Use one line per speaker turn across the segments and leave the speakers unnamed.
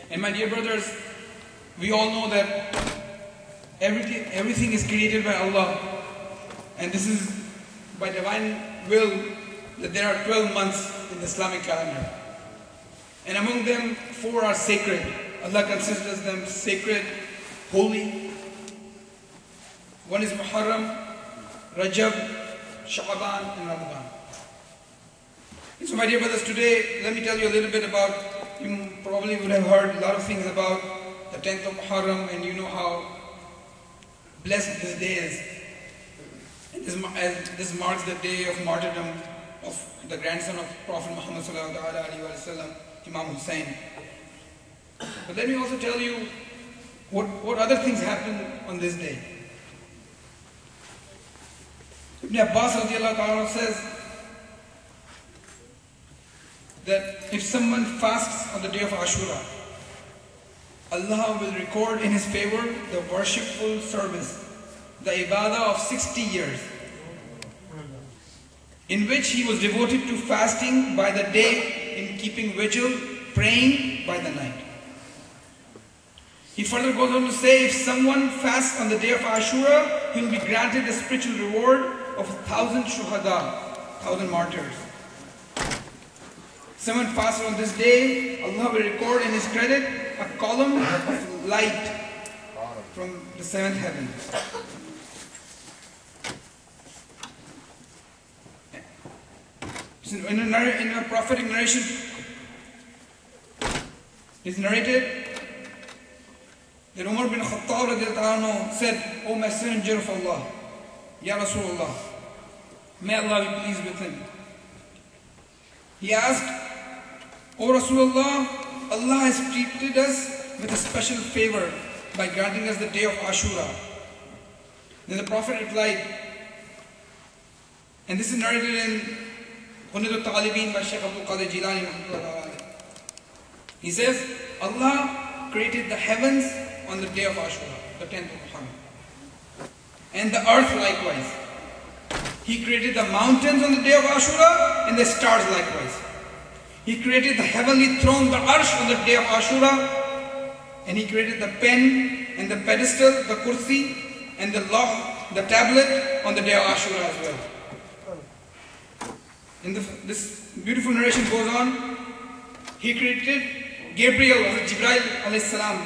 And my dear brothers, we all know that everything is created by Allah. And this is by divine will that there are 12 months in the Islamic calendar. And among them, 4 are sacred. Allah considers them sacred, holy. One is Muharram, Rajab, Sha'ban and Ramadan. So my dear brothers, today let me tell you a little bit about, you probably would have heard a lot of things about the 10th of Muharram, and you know how blessed this day is. And this marks the day of martyrdom of the grandson of Prophet Muhammad sallallahu alaihi wasallam, Imam Hussein. But let me also tell you what other things happen on this day. Ibn Abbas radiallahu ta'ala says that if someone fasts on the day of Ashura, Allah will record in his favor the worshipful service, the ibadah of 60 years, in which he was devoted to fasting by the day in keeping vigil, praying by the night. He further goes on to say, if someone fasts on the day of Ashura, he will be granted the spiritual reward of 1,000 shuhada, 1,000 martyrs. Someone fasts on this day, Allah will record in his credit a column of light from the 7th heaven. In a prophetic narration, it's narrated that Umar bin Khattab said, O Messenger of Allah, Ya Rasulullah, may Allah be pleased with him. He asked, O Rasulullah, Allah has treated us with a special favor by granting us the day of Ashura. Then the Prophet replied, and this is narrated in Hunnatul Talibin by Shaykh Abdul Qadir Jilani. He says, Allah created the heavens on the day of Ashura, the 10th of Muharram, and the earth likewise. He created the mountains on the day of Ashura and the stars likewise. He created the heavenly throne, the arsh, on the day of Ashura, and he created the pen and the pedestal, the kursi, and the lawh, the tablet, on the day of Ashura as well. And this beautiful narration goes on. He created Gabriel, or Jibreel alayhi salam,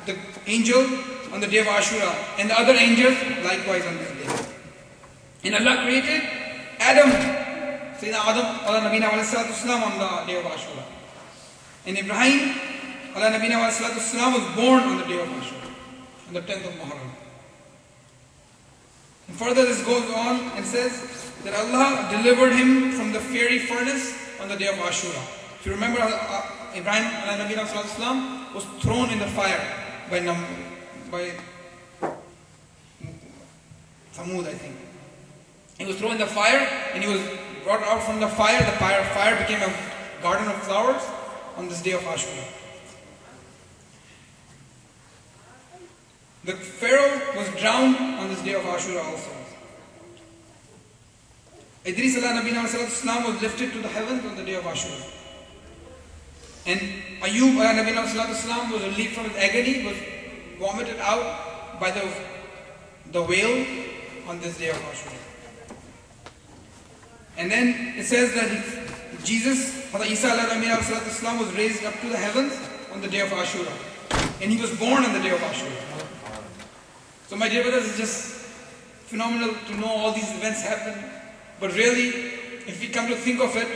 the angel, on the day of Ashura, and the other angels likewise on this day. And Allah created Adam, Sayyidina Adam ala nabina wa salatu salam, on the day of Ashura. And Ibrahim ala nabina wa salatu salam was born on the day of Ashura, on the 10th of Muharram. And further this goes on and says that Allah delivered him from the fiery furnace on the day of Ashura. If you remember, Ibrahim ala nabina wa salatu salam was thrown in the fire by Thamud, I think. He was thrown in the fire and he was brought out from the fire. The fire became a garden of flowers on this day of Ashura. The Pharaoh was drowned on this day of Ashura also. Idris ala nabina wa salatu salam was lifted to the heavens on the day of Ashura. And Ayub ala nabina wa salatu salam was relieved from his agony, was vomited out by the whale on this day of Ashura. And then it says that Jesus, Hazrat Isa ala nabina wa salatu salam, was raised up to the heavens on the day of Ashura. And he was born on the day of Ashura. So my dear brothers, it's just phenomenal to know all these events happen. But really, if we come to think of it,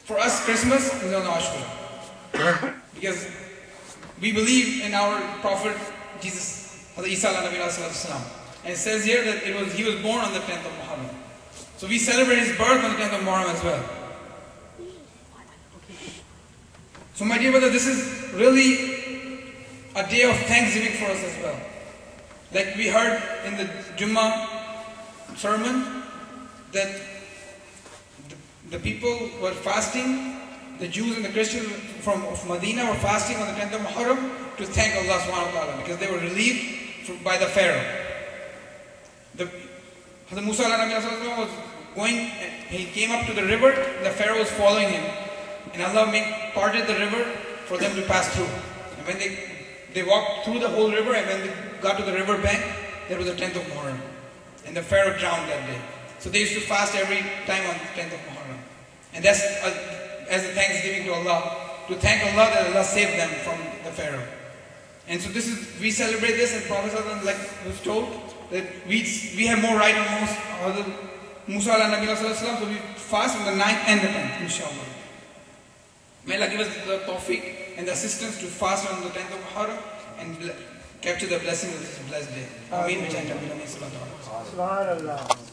for us Christmas is on Ashura. Because we believe in our Prophet Jesus, Hazrat Isa ala nabina wa salatu salam. And it says here that he was born on the 10th of Muharram. So we celebrate his birth on the 10th of Muharram as well. So my dear brother, this is really a day of thanksgiving for us as well. Like we heard in the Jummah sermon, that the people were fasting, the Jews and the Christians of Medina were fasting on the 10th of Muharram to thank Allah subhanahu wa ta'ala because they were relieved by the Pharaoh. Hazrat Musa was going, he came up to the river, and the Pharaoh was following him. And Allah parted the river for them to pass through. And when they walked through the whole river, and when they got to the river bank, there was the 10th of Muharram. And the Pharaoh drowned that day. So they used to fast every time on the 10th of Muharram. And that's as a thanksgiving to Allah, to thank Allah that Allah saved them from the Pharaoh. And so we celebrate this, and Prophet like was told that we have more right on Musa ala Nabi sallallahu alaihi wasallam, so we fast on the 9th and the 10th, inshallah. May Allah give us the tawfiq and the assistance to fast on the 10th of Muharram and capture the blessings of this blessed day. Ameen.